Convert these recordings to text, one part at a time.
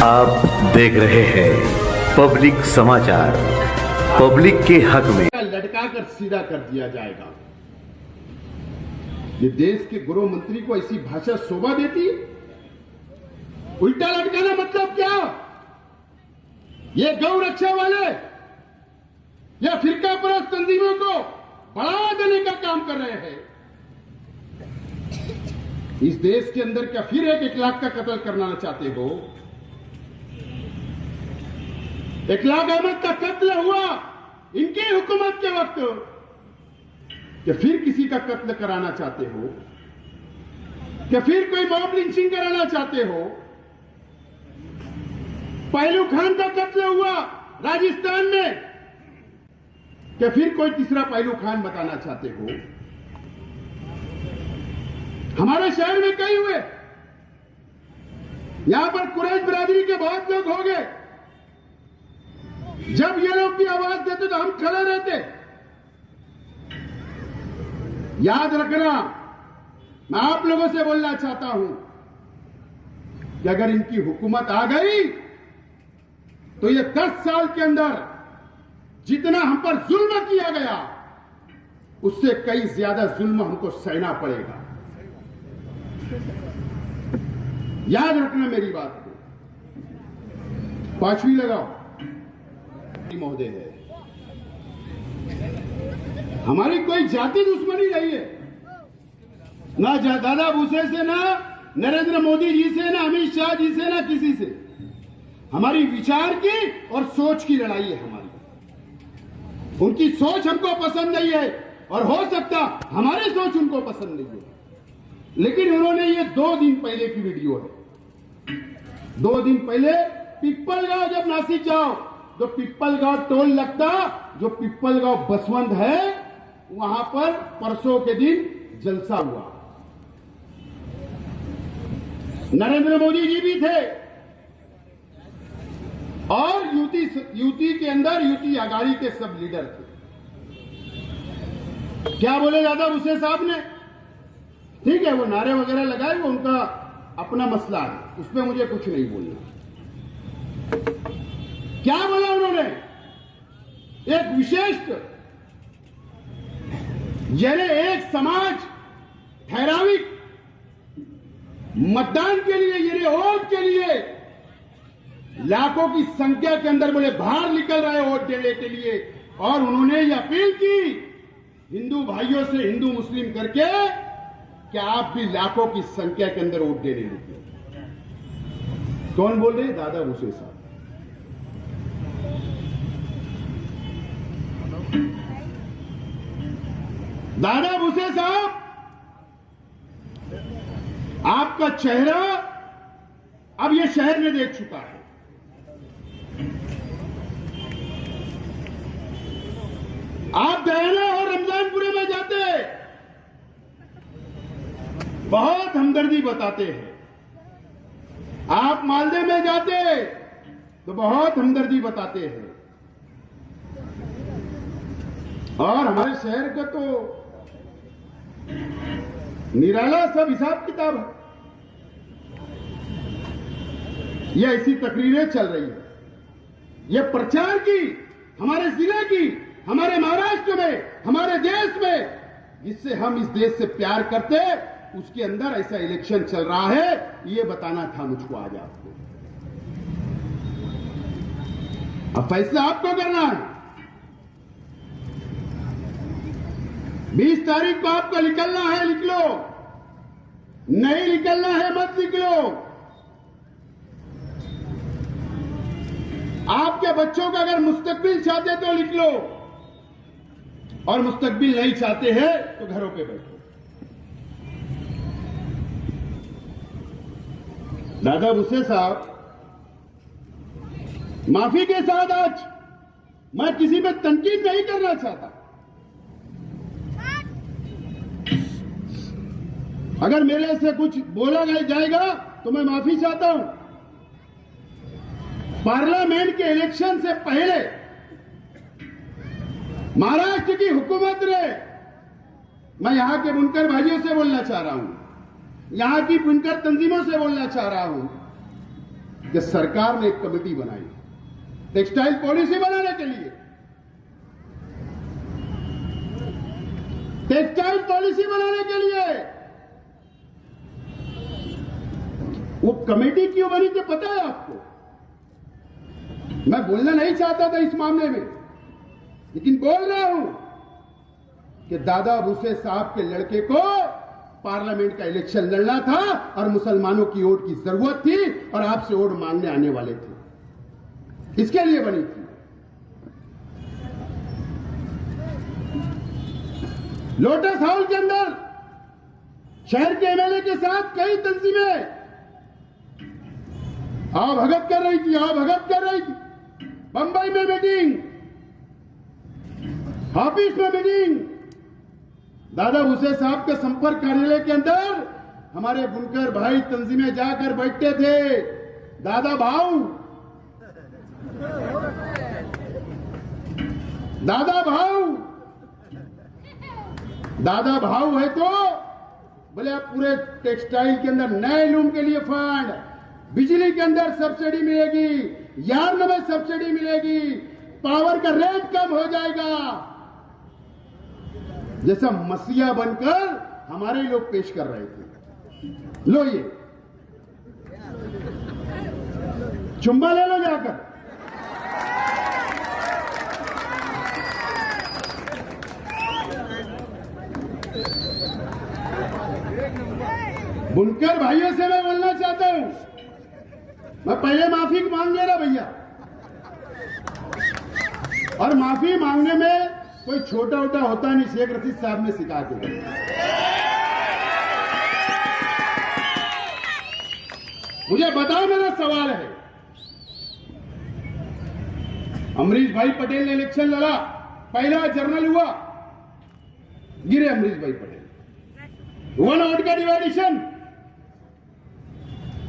आप देख रहे हैं पब्लिक समाचार। पब्लिक के हक में लटका कर सीधा कर दिया जाएगा। ये देश के गृह मंत्री को ऐसी भाषा शोभा देती? उल्टा लटकाना मतलब क्या? ये गौ रक्षा वाले या फिरका परस्त तंजीमों को बढ़ावा देने का काम कर रहे हैं। इस देश के अंदर क्या फिर 1 लाख का कत्ल करना चाहते हो? 1 लाख अहमद का कत्ल हुआ इनकी हुकूमत के वक्त, क्या फिर किसी का कत्ल कराना चाहते हो? क्या फिर कोई मॉब लिंचिंग कराना चाहते हो? पहलू खान का कत्ल हुआ राजस्थान में, क्या फिर कोई तीसरा पहलू खान बताना चाहते हो? हमारे शहर में कई हुए। यहां पर कुरैश बिरादरी के बहुत लोग हो गए। जब ये लोग की आवाज देते तो हम खड़े रहते। याद रखना, मैं आप लोगों से बोलना चाहता हूं कि अगर इनकी हुकूमत आ गई तो ये 10 साल के अंदर जितना हम पर जुल्म किया गया उससे कई ज्यादा जुल्म हमको सहना पड़ेगा। याद रखना मेरी बात को। 5वीं लगाओ। महोदय है, हमारी कोई जाति दुश्मनी नहीं है, ना दादा भूसे से, ना नरेंद्र मोदी जी से, ना अमित शाह जी से, ना किसी से। हमारी विचार की और सोच की लड़ाई है हमारी। उनकी सोच हमको पसंद नहीं है और हो सकता हमारी सोच उनको पसंद नहीं है, लेकिन उन्होंने ये 2 दिन पहले की वीडियो है। 2 दिन पहले पिप्पलगांव जब नासिक जाओ तो पिप्पलगांव टोल लगता, जो पिप्पलगांव बसवंत है वहां पर परसों के दिन जलसा हुआ। नरेंद्र मोदी जी भी थे और यूटी के अंदर यूटी आघाड़ी के सब लीडर थे। क्या बोले दादा भूसे साहब ने? ठीक है, वो नारे वगैरह लगाए, वो उनका अपना मसला है, उसमें मुझे कुछ नहीं बोलना। क्या बोला उन्होंने? एक विशिष्ट यानी एक समाज ठहराविक मतदान के लिए, यानी वोट के लिए लाखों की संख्या के अंदर बोले बाहर निकल रहे वोट देने के लिए, और उन्होंने ये अपील की हिंदू भाइयों से, हिंदू मुस्लिम करके, कि आप भी लाखों की संख्या के अंदर वोट देने निकले। कौन बोल रहे? दादा भूसे साहब। दादा भूसे साहब, आपका चेहरा अब ये शहर में देख चुका है। आप दयाना और रमजानपुरे में जाते बहुत हमदर्दी बताते हैं। आप मालदे में जाते तो बहुत हमदर्दी बताते हैं। और हमारे शहर का तो निराला सब हिसाब किताब है। ये ऐसी तकरीरें चल रही है, ये प्रचार की, हमारे जिले की, हमारे महाराष्ट्र में, हमारे देश में, जिससे हम इस देश से प्यार करते, उसके अंदर ऐसा इलेक्शन चल रहा है, ये बताना था मुझको आज आपको। अब फैसला आपको करना है। 20 तारीख को आपको निकलना है, निकलो। नहीं निकलना है, मत निकलो। आपके बच्चों का अगर मुस्तकबिल चाहते तो निकलो, और मुस्तकबिल नहीं चाहते हैं तो घरों पे बैठो। दादा भूसे साहब, माफी के साथ आज मैं किसी पे तनकीद नहीं करना चाहता। अगर मेरे से कुछ बोला जाएगा तो मैं माफी चाहता हूं। पार्लियामेंट के इलेक्शन से पहले महाराष्ट्र की हुकूमत ने, मैं यहां के बुनकर भाइयों से बोलना चाह रहा हूं, यहां की बुनकर तंजीमों से बोलना चाह रहा हूं कि सरकार ने एक कमेटी बनाई टेक्सटाइल पॉलिसी बनाने के लिए। टेक्सटाइल पॉलिसी बनाने के लिए वो कमेटी क्यों बनी थी पता है आपको? मैं बोलना नहीं चाहता था इस मामले में, लेकिन बोल रहा हूं कि दादा भूसे साहब के लड़के को पार्लियामेंट का इलेक्शन लड़ना था और मुसलमानों की वोट की जरूरत थी और आपसे वोट मांगने आने वाले थे, इसके लिए बनी थी। लोटस हाउस के अंदर शहर के एमएलए के साथ कई तंजीमें भगत कर रही थी। बंबई में मीटिंग, ऑफिस में मीटिंग, दादा भूसे साहब के संपर्क कार्यालय के अंदर हमारे बुनकर भाई तंजीमें जाकर बैठते थे। दादा भाव है तो बोले आप पूरे टेक्सटाइल के अंदर नए लूम के लिए फंड, बिजली के अंदर सब्सिडी मिलेगी, यार्न में सब्सिडी मिलेगी, पावर का रेट कम हो जाएगा, जैसा मसीहा बनकर हमारे लोग पेश कर रहे थे। लो ये चुम्बा ले लो जाकर। बुनकर भाइयों से मैं बोलना चाहता हूं, मैं पहले माफी मांग ले रहा भैया, और माफी मांगने में कोई छोटा उटा होता नहीं, शेख रशीद साहब ने सिखा के। मुझे बताओ, मेरा सवाल है, अमरीश भाई पटेल ने इलेक्शन लड़ा, पहला जर्नल हुआ, गिरे अमरीश भाई पटेल, हुआ ना वोट का डिवाइडेशन?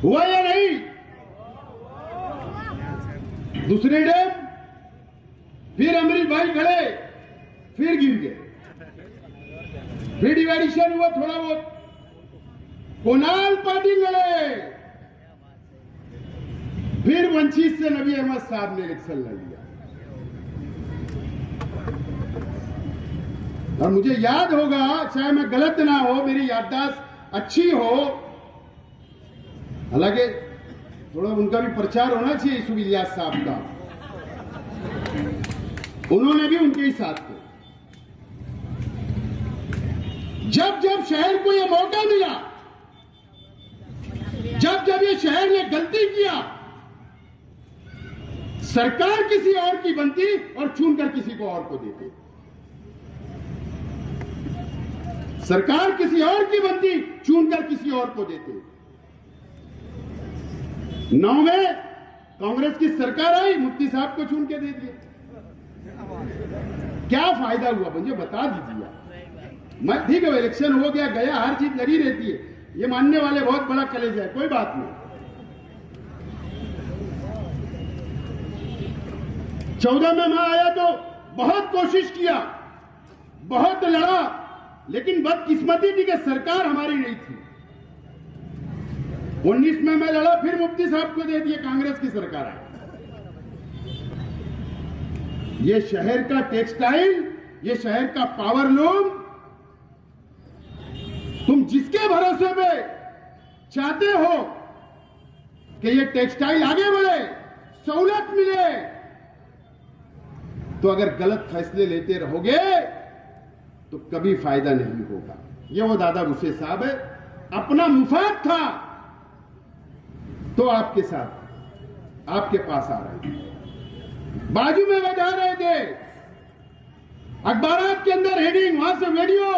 हुआ या नहीं? दूसरी डेम फिर अमरीश भाई खड़े, फिर गिर गए, फिर डिवाइडेशन हुआ थोड़ा बहुत, कुणाल पाटिल लड़े, फिर वंचित से नबी अहमद साहब ने इलेक्शन लड़ लिया। और मुझे याद होगा, चाहे मैं गलत ना हो, मेरी याददाश्त अच्छी हो, हालांकि थोड़ा उनका भी प्रचार होना चाहिए, यूसुफ इलियास साहब का, उन्होंने भी उनके ही साथ थे। जब जब शहर को यह मौका मिला, जब जब ये शहर ने गलती किया, सरकार किसी और की बनती और चुनकर किसी को और को देती। सरकार किसी और की बनती, चुनकर किसी और को देते। 9 में कांग्रेस की सरकार आई, मुफ्ती साहब को चुन के दे दिए। क्या फायदा हुआ मुझे बता दीजिए। मैं ठीक है, इलेक्शन हो गया गया, हर चीज लगी रहती है, ये मानने वाले बहुत बड़ा कलेजा है, कोई बात नहीं। 14 में मैं आया तो बहुत कोशिश किया, बहुत लड़ा, लेकिन बदकिस्मती थी कि सरकार हमारी नहीं थी। 19 में मैं लड़ा, फिर मुफ्ती साहब को दे दिए, कांग्रेस की सरकार आई। ये शहर का टेक्सटाइल, ये शहर का पावर लूम, तुम जिसके भरोसे पे चाहते हो कि ये टेक्सटाइल आगे बढ़े, सहूलत मिले, तो अगर गलत फैसले लेते रहोगे तो कभी फायदा नहीं होगा। ये वो दादा भूसे साहब है, अपना मुफाद था तो आपके साथ, आपके पास आ रहे थे, बाजू में बजा रहे थे, अखबारात के अंदर हेडिंग, वहां से वीडियो,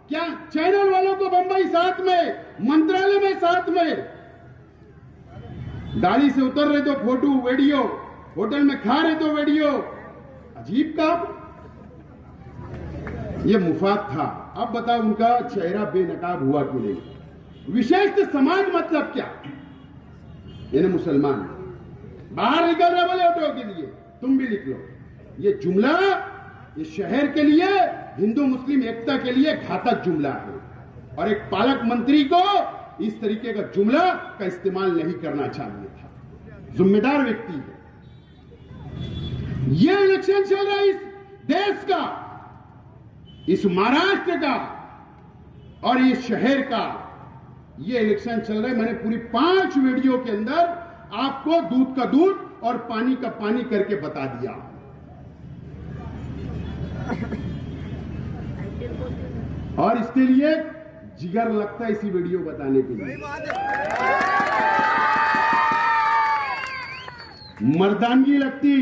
क्या चैनल वालों को बंबई साथ में, मंत्रालय में साथ में, गाड़ी से उतर रहे तो फोटो वीडियो, होटल में खा रहे तो वीडियो, अजीब काम। ये मुफाद था। अब बताओ उनका चेहरा बेनकाब हुआ क्यों नहीं? विशेष समाज मतलब क्या? यानी मुसलमान बाहर निकल रहे बोले ऑटो के लिए, तुम भी निकलो। ये जुमला ये शहर के लिए, हिंदू मुस्लिम एकता के लिए घातक जुमला है, और एक पालक मंत्री को इस तरीके का जुमला का इस्तेमाल नहीं करना चाहिए था। जिम्मेदार व्यक्ति है। ये इलेक्शन चल रहा है इस देश का, इस महाराष्ट्र का और इस शहर का, ये इलेक्शन चल रहा है। मैंने पूरी 5 वीडियो के अंदर आपको दूध का दूध और पानी का पानी करके बता दिया। और इसके लिए जिगर लगता है इसी वीडियो बताने के लिए, मर्दानगी लगती।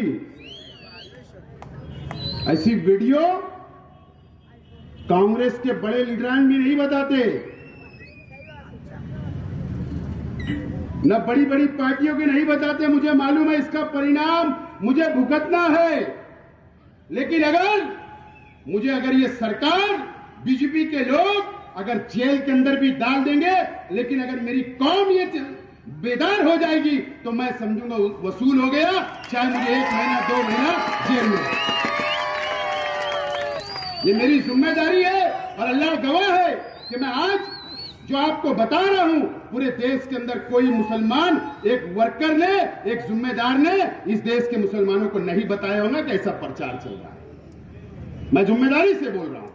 ऐसी वीडियो कांग्रेस के बड़े लीडरान भी नहीं बताते, न बड़ी बड़ी पार्टियों के नहीं बताते। मुझे मालूम है इसका परिणाम मुझे भुगतना है, लेकिन अगर ये सरकार, बीजेपी के लोग अगर जेल के अंदर भी डाल देंगे, लेकिन अगर मेरी कौम ये बेदार हो जाएगी तो मैं समझूंगा वसूल हो गया, चाहे मुझे 1 महीना 2 महीना जेल में। ये मेरी जिम्मेदारी है और अल्लाह गवाह है कि मैं आज जो आपको बता रहा हूं, पूरे देश के अंदर कोई मुसलमान, एक वर्कर ने, एक जिम्मेदार ने इस देश के मुसलमानों को नहीं बताया होगा कि ऐसा प्रचार चल रहा है। मैं जिम्मेदारी से बोल रहा हूं।